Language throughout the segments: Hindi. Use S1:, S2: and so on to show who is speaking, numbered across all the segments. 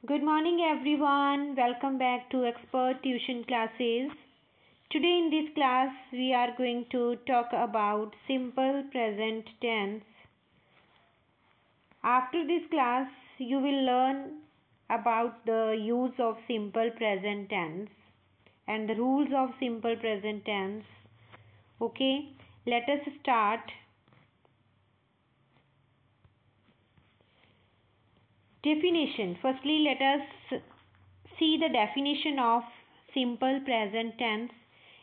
S1: Good morning everyone. Welcome back to Expert Tuition Classes. Today in this class we are going to talk about simple present tense. After this class you will learn about the use of simple present tense and the rules of simple present tense. Okay, let us start. Definition. Firstly, let us see the definition of simple present tense.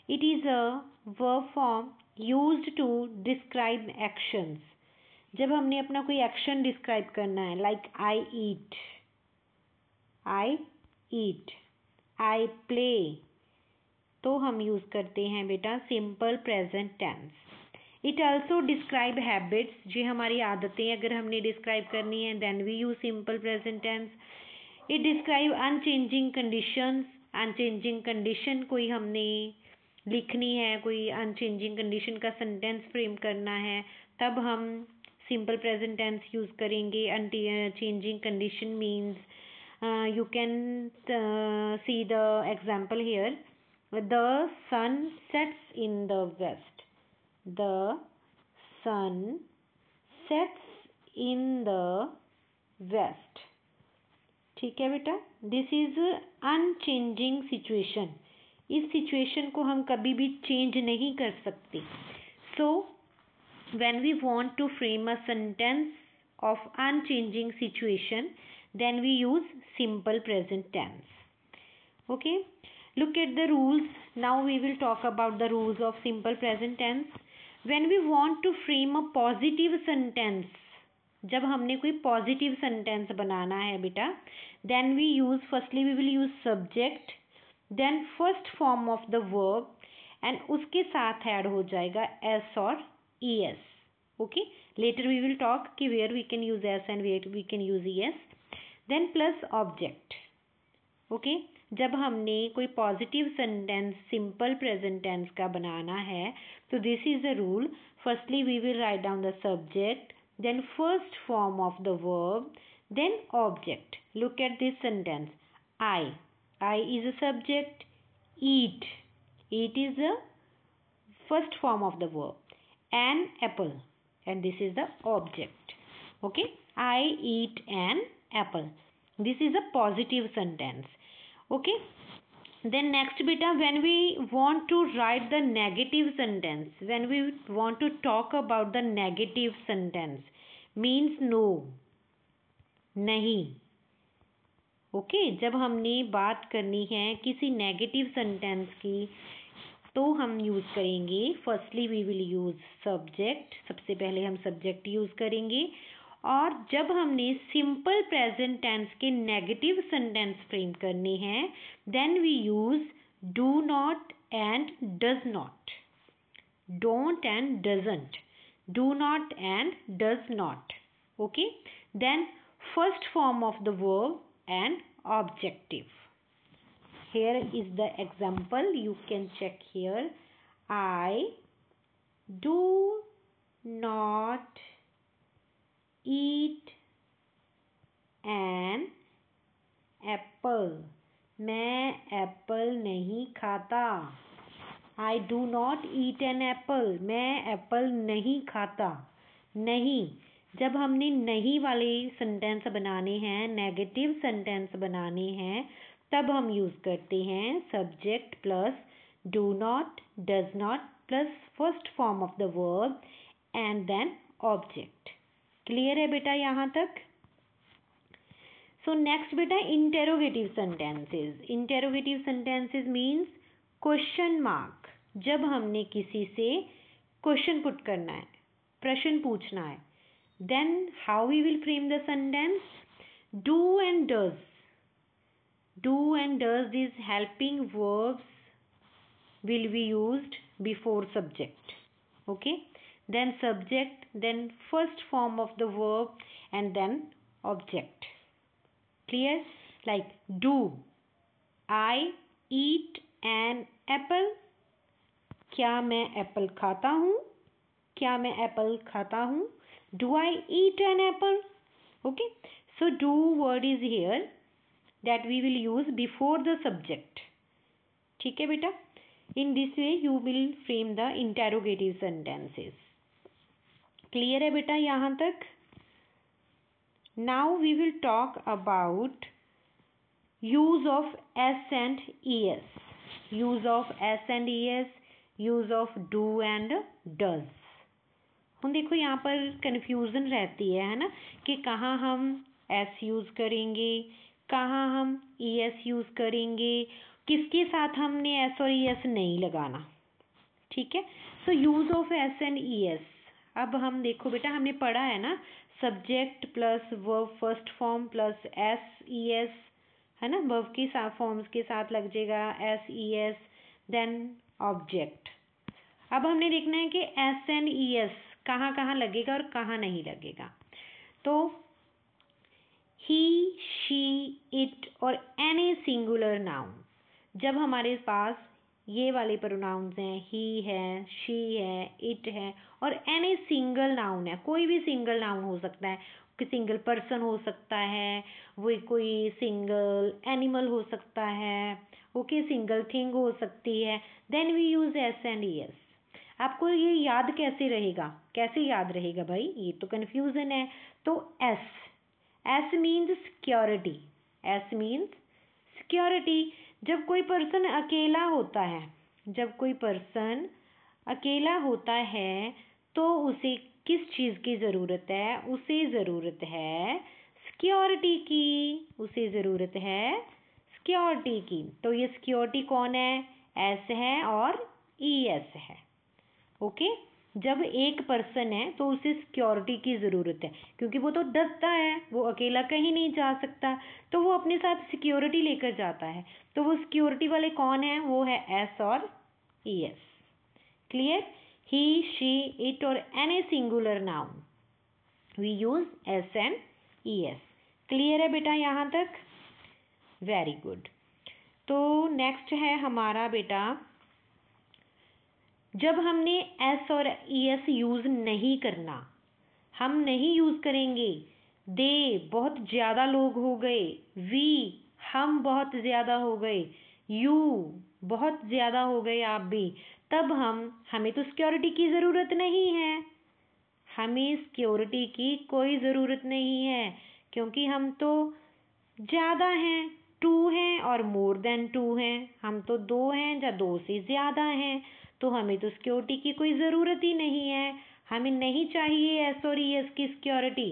S1: It is a verb form used to describe actions. जब हमने अपना कोई एक्शन डिस्क्राइब करना है, like I eat, I play, तो हम यूज़ करते हैं बेटा simple present tense. It also describe habits, जो हमारी आदतें अगर हमने डिस्क्राइब करनी है then we use simple present tense. It describe unchanging conditions. Unchanging condition कोई हमने लिखनी है, कोई अनचेंजिंग कंडीशन का सेंटेंस फ्रेम करना है, तब हम सिंपल प्रेजेंट टेंस यूज़ करेंगे. Unchanging condition means you can see the example here. The sun sets in the west. The sun sets in the west. ठीक है बेटा. This is unchanging situation. इस सिचुएशन को हम कभी भी चेंज नहीं कर सकते. So when we want to frame a sentence of unchanging situation then we use simple present tense. Okay, look at the rules. Now we will talk about the rules of simple present tense. When we want to frame a positive sentence, जब हमने कोई पॉजिटिव सेंटेंस बनाना है बेटा, then we use, firstly we will use subject, then first form of the verb, and उसके साथ ऐड हो जाएगा s और es. Okay, later we will talk कि where we can use s and where we can use es. Then plus object. Okay, जब हमने कोई positive sentence simple present tense का बनाना है तो this is the rule. Firstly we will write down the subject, then first form of the verb, then object. Look at this sentence. I is a subject. Eat is the first form of the verb. An apple, and this is the object. Okay, I eat an apple. This is a positive sentence. Okay, then next beta, when we want to write the negative sentence, when we want to talk about the negative sentence, means no, नहीं. ओके, जब हमने बात करनी है किसी नेगेटिव सेंटेंस की तो हम यूज़ करेंगे. Firstly we will use subject. सबसे पहले हम सब्जेक्ट यूज़ करेंगे. और जब हमने सिंपल प्रेजेंट टेंस के नेगेटिव सेंटेंस फ्रेम करने हैं then we use do not and does not, don't and doesn't, do not and does not. Okay, then first form of the verb and objective. Here is the example, you can check here. I do not eat an apple. मैं एप्पल नहीं खाता. I do not eat an apple. मैं एप्पल नहीं खाता. नहीं, जब हमने नहीं वाले सेंटेंस बनाने हैं, नेगेटिव सेंटेंस बनाने हैं, तब हम यूज़ करते हैं subject plus do not, does not plus first form of the verb and then object. Clear है बेटा यहाँ तक? सो नेक्स्ट बेटा, interrogative sentences. Interrogative sentences means question mark. जब हमने किसी से क्वेश्चन पुट करना है, प्रश्न पूछना है, then how we will frame the sentence? Do and does. Do and does is helping verbs will be used before subject. Okay, then subject, then first form of the verb and then object. Clear? Like do I eat an apple? क्या मैं एप्पल खाता हूँ? क्या मैं एप्पल खाता हूँ? Do I eat an apple? Okay, so do word is here. that we will use before the subject. ठीक है बेटा, in this way you will frame the interrogative sentences. Clear है बेटा यहाँ तक? Now we will talk about use of S and ES. Use of S and ES, use of do and does. हम देखो यहाँ पर कन्फ्यूज़न रहती है ना, कि कहाँ हम S यूज़ करेंगे, कहाँ हम ES यूज़ करेंगे, किसके साथ हमने S और ES नहीं लगाना. ठीक है, so use of S and ES. अब हम देखो बेटा, हमने पढ़ा है ना, subject plus verb first form plus S ES, है ना, वर्ब के साथ फॉर्म्स के साथ लग जाएगा S ES, देन ऑब्जेक्ट. अब हमने देखना है कि S एंड ES कहाँ कहाँ लगेगा और कहाँ नहीं लगेगा. तो ही, शी, इट और एनी सिंगुलर नाउन, जब हमारे पास ये वाले प्रोनाउंस हैं, ही है, शी है, इट है और एनी सिंगल नाउन है, कोई भी सिंगल नाउन हो सकता है, कोई सिंगल पर्सन हो सकता है, वो कोई सिंगल एनिमल हो सकता है, ओके, सिंगल थिंग हो सकती है, then we use s and es. आपको ये याद कैसे रहेगा, कैसे याद रहेगा भाई, ये तो कन्फ्यूज़न है. तो S, S means security. S means security. जब कोई पर्सन अकेला होता है, जब कोई पर्सन अकेला होता है तो उसे किस चीज़ की ज़रूरत है, उसे ज़रूरत है सिक्योरिटी की, उसे ज़रूरत है सिक्योरिटी की. तो ये सिक्योरिटी कौन है, एस है और ई एस है. ओके, जब एक पर्सन है तो उसे सिक्योरिटी की ज़रूरत है, क्योंकि वो तो डरता है, वो अकेला कहीं नहीं जा सकता, तो वो अपने साथ सिक्योरिटी लेकर जाता है. तो वो सिक्योरिटी वाले कौन है, वो है एस और E S. Clear? He, she, it और any singular noun we use S and E S. Clear है बेटा यहाँ तक? Very good. तो नेक्स्ट है हमारा बेटा, जब हमने एस और ई एस यूज़ नहीं करना, हम नहीं यूज़ करेंगे. दे, बहुत ज़्यादा लोग हो गए. वी, हम बहुत ज़्यादा हो गए. यू, बहुत ज़्यादा हो गए आप भी. तब हमें तो सिक्योरिटी की ज़रूरत नहीं है, हमें सिक्योरिटी की कोई ज़रूरत नहीं है, क्योंकि हम तो ज़्यादा हैं, 2 हैं और मोर देन 2 हैं. हम तो 2 हैं या 2 से ज़्यादा हैं, तो हमें तो सिक्योरिटी की कोई ज़रूरत ही नहीं है. हमें नहीं चाहिए एस और ई एस की सिक्योरिटी.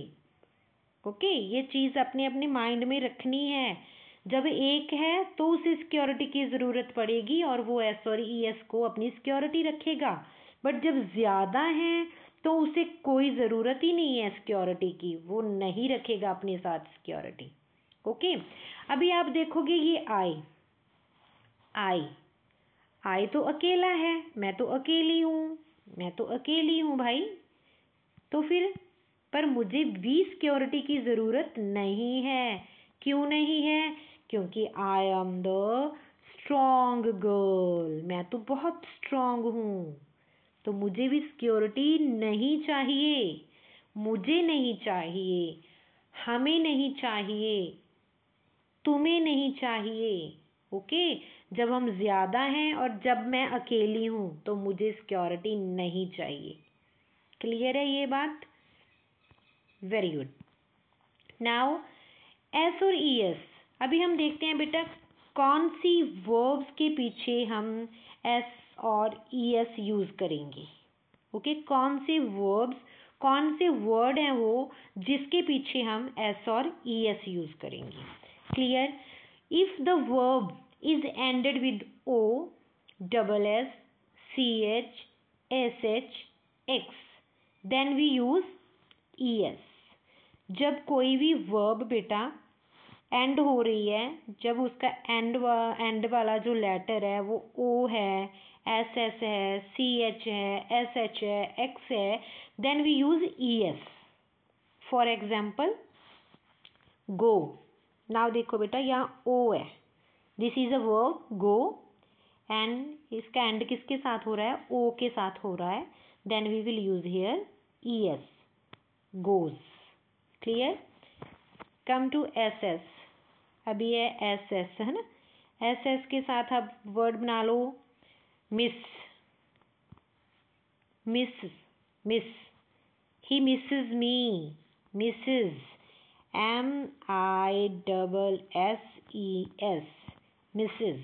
S1: ओके, ये चीज़ अपने अपने माइंड में रखनी है. जब एक है तो उसे सिक्योरिटी की ज़रूरत पड़ेगी और वो एस और ई एस को अपनी सिक्योरिटी रखेगा. बट जब ज़्यादा हैं तो उसे कोई ज़रूरत ही नहीं है सिक्योरिटी की, वो नहीं रखेगा अपने साथ सिक्योरिटी. ओके, अभी आप देखोगे ये आई तो अकेला है, मैं तो अकेली हूँ, मैं तो अकेली हूँ भाई. तो फिर पर मुझे भी सिक्योरिटी की ज़रूरत नहीं है. क्यों नहीं है? क्योंकि I am the strong girl, मैं तो बहुत स्ट्रॉन्ग हूँ, तो मुझे भी सिक्योरिटी नहीं चाहिए. मुझे नहीं चाहिए, हमें नहीं चाहिए, तुम्हें नहीं चाहिए. ओके, जब हम ज़्यादा हैं और जब मैं अकेली हूँ तो मुझे सिक्योरिटी नहीं चाहिए. क्लियर है ये बात? Very good. नाउ एस और ई एस, अभी हम देखते हैं बेटा कौन सी वर्ब्स के पीछे हम एस और ई एस यूज़ करेंगे. ओके, कौन से वर्ब्स, कौन से वर्ड हैं वो जिसके पीछे हम एस और ई एस यूज़ करेंगे. Clear? If the verb is ended with O, double S, CH, SH, X, then we use ES. जब कोई भी वर्ब बेटा एंड हो रही है, जब उसका एंड वाला जो लेटर है वो O है, SS है, CH है, SH है, X है, then we use ES. For example, go. now देखो बेटा यहाँ O है, this is a verb go, and इसका एंड किसके साथ हो रहा है, ओ के साथ हो रहा है. Then we will use here e s, goes. Clear? Come to s s. अभी है एस एस, है ना। एस एस के साथ आप वर्ड बना लो miss, miss, miss, he misses me, misses, MISSES, misses.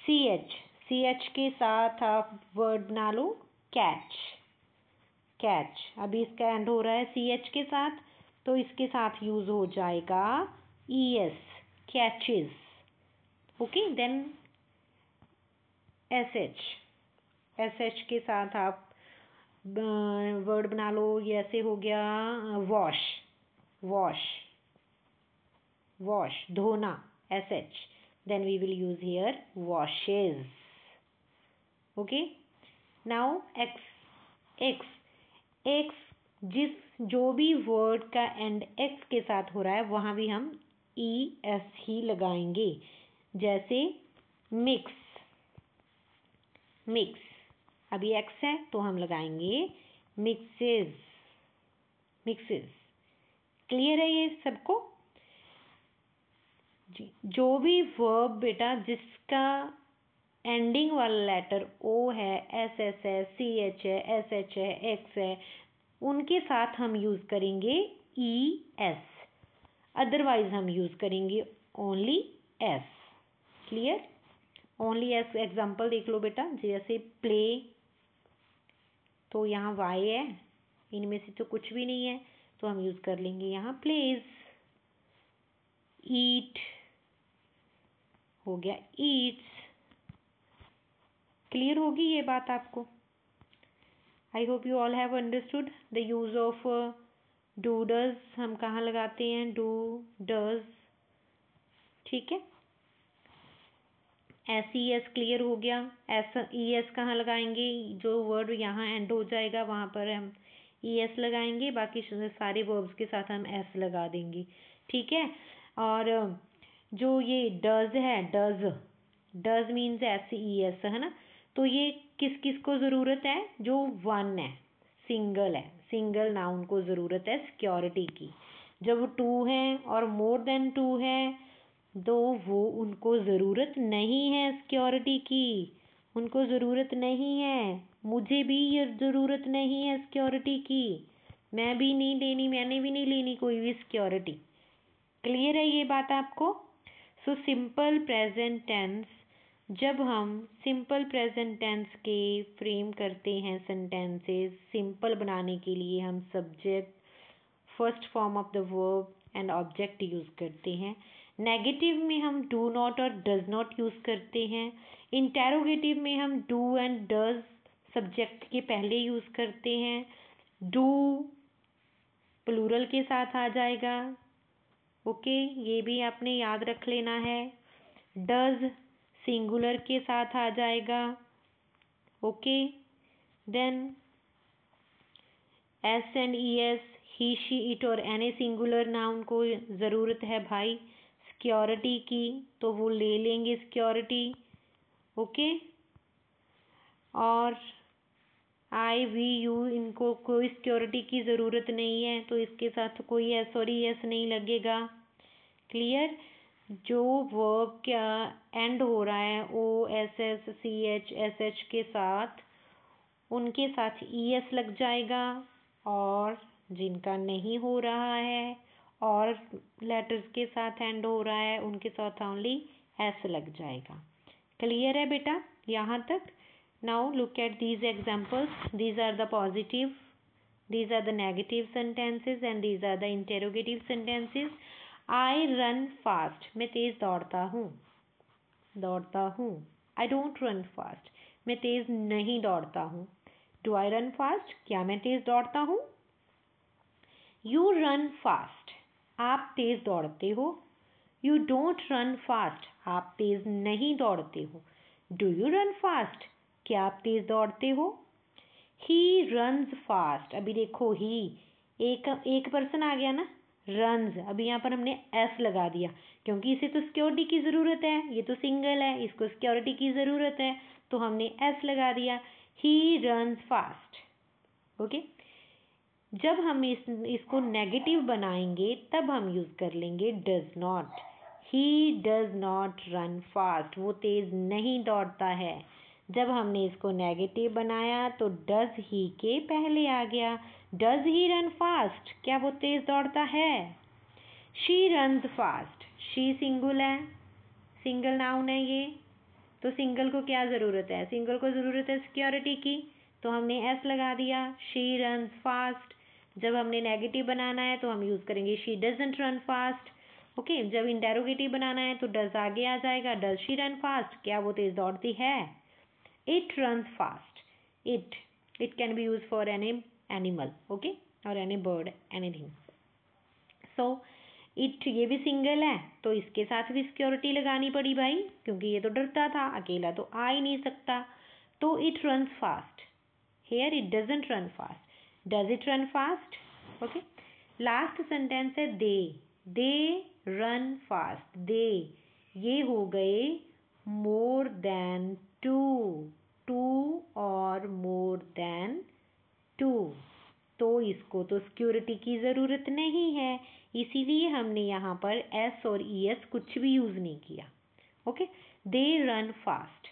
S1: C H के साथ आप वर्ड बना लो कैच, कैच। अभी इसका एंड हो रहा है सी एच के साथ, तो इसके साथ यूज हो जाएगा ES, catches. Okay, then s h के साथ आप वर्ड बना लो, ये ऐसे हो गया वॉश, वॉश, वॉश, धोना, SH। then we will use here washes. Okay, now x जो भी वर्ड का एंड x के साथ हो रहा है वहां भी हम ES ही लगाएंगे। जैसे मिक्स, मिक्स, अभी x है तो हम लगाएंगे मिक्सेस, मिक्सेस। क्लियर है ये सबको? जी, जो भी वर्ब बेटा जिसका एंडिंग वाला लेटर O है, SS है, CH है, SH है, X है, उनके साथ हम यूज करेंगे ES, अदरवाइज हम यूज करेंगे only S। Clear? Only S। Example देख लो बेटा, जैसे प्ले, तो यहाँ Y है, इनमें से तो कुछ भी नहीं है, तो हम यूज कर लेंगे यहाँ प्लेज। ईट हो गया ईट्स। क्लियर होगी ये बात आपको? I hope you all have understood the use of do does. हम कहाँ लगाते हैं? Do does. ठीक है, SES क्लियर हो गया। ES कहाँ लगाएंगे? जो वर्ड यहाँ एंड हो जाएगा वहाँ पर हम ES लगाएंगे, बाकी सारे वर्ब्स के साथ हम S लगा देंगे। ठीक है, और जो ये डज है, डज मीन्स SES, है ना। तो ये किस किस को ज़रूरत है? जो वन है, सिंगल है, सिंगल नाउन को ज़रूरत है सिक्योरिटी की। जब टू है और मोर देन टू है तो वो उनको ज़रूरत नहीं है सिक्योरिटी की, उनको ज़रूरत नहीं है। मुझे भी ये ज़रूरत नहीं है सिक्योरिटी की, मैं भी नहीं लेनी, मैंने भी नहीं लेनी कोई भी सिक्योरिटी। क्लियर है ये बात आपको? सो सिंपल प्रेजेंट टेंस, जब हम सिंपल प्रेजेंट टेंस के फ्रेम करते हैं सेंटेंसेस, सिंपल बनाने के लिए हम subject, first form of the verb and object use करते हैं। नेगेटिव में हम डू नॉट और डज नॉट यूज़ करते हैं। इंटेरोगेटिव में हम डू एंड डज सब्जेक्ट के पहले यूज़ करते हैं। डू प्लूरल के साथ आ जाएगा। ओके, ये भी आपने याद रख लेना है। डज सिंगुलर के साथ आ जाएगा। Okay, then S and ES, he she it और एनी सिंगुलर नाउन को ज़रूरत है भाई सिक्योरिटी की, तो वो ले लेंगे सिक्योरिटी। ओके, और I वी यू, इनको कोई सिक्योरिटी की ज़रूरत नहीं है, तो इसके साथ कोई S और ES नहीं लगेगा। क्लियर? जो वर्ब का एंड हो रहा है OSS CH SH के साथ, उनके साथ ES लग जाएगा, और जिनका नहीं हो रहा है और लेटर्स के साथ एंड हो रहा है उनके साथ ओनली S लग जाएगा। क्लियर है बेटा यहाँ तक? Now look at these examples. These are the positive, these are the negative sentences and these are the interrogative sentences. I run fast, मैं तेज दौड़ता हूँ, दौड़ता हूँ। I don't run fast, मैं तेज नहीं दौड़ता हूँ। Do I run fast, क्या मैं तेज दौड़ता हूँ? You run fast, आप तेज दौड़ते हो। You don't run fast, आप तेज नहीं दौड़ते हो। Do you run fast, क्या आप तेज दौड़ते हो? He runs fast, अभी देखो ही एक पर्सन आ गया ना, रन्स। अभी यहाँ पर हमने S लगा दिया क्योंकि इसे तो सिक्योरिटी की ज़रूरत है, ये तो सिंगल है, इसको सिक्योरिटी की ज़रूरत है, तो हमने S लगा दिया। He runs fast। ओके, जब हम इसको नेगेटिव बनाएंगे तब हम यूज़ कर लेंगे does not. He does not run fast, वो तेज़ नहीं दौड़ता है। जब हमने इसको नेगेटिव बनाया तो डज ही के पहले आ गया। डज ही रन फास्ट, क्या वो तेज़ दौड़ता है? She runs fast, she single है, सिंगल नाउन है ये, तो सिंगल को क्या ज़रूरत है? सिंगल को ज़रूरत है सिक्योरिटी की, तो हमने एस लगा दिया। She runs fast. जब हमने नेगेटिव बनाना है तो हम यूज़ करेंगे she doesn't run fast. Okay, जब इंटेरोगेटिव बनाना है तो डज आगे आ जाएगा। डज शी रन फास्ट, क्या वो तेज़ दौड़ती है? It runs fast. It can be use for any animal, okay, और any bird, anything. So it ये भी सिंगल है तो इसके साथ भी सिक्योरिटी लगानी पड़ी भाई, क्योंकि ये तो डरता था, अकेला तो आ ही नहीं सकता। तो it runs fast. Here it doesn't run fast. Does it run fast? Okay, last sentence है दे रन फास्ट। दे, ये हो गए मोर देन टू, टू और मोर देन टू, तो इसको तो सिक्योरिटी की ज़रूरत नहीं है, इसीलिए हमने यहाँ पर एस और ई एस कुछ भी यूज़ नहीं किया। Okay, they run fast.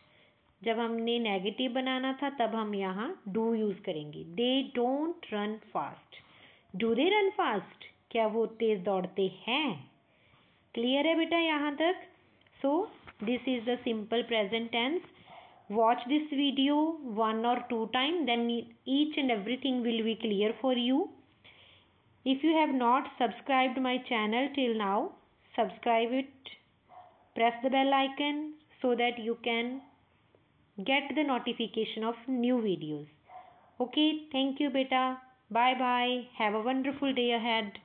S1: जब हमने नेगेटिव बनाना था तब हम यहाँ डू यूज़ करेंगे। They don't run fast. Do they run fast, क्या वो तेज़ दौड़ते हैं? क्लियर है बेटा यहाँ तक? So this is the simple present tense. Watch this video 1 or 2 times, then each and everything will be clear for you. If you have not subscribed my channel till now, subscribe it, press the bell icon so that you can get the notification of new videos. Okay, thank you beta. Bye bye. Have a wonderful day ahead.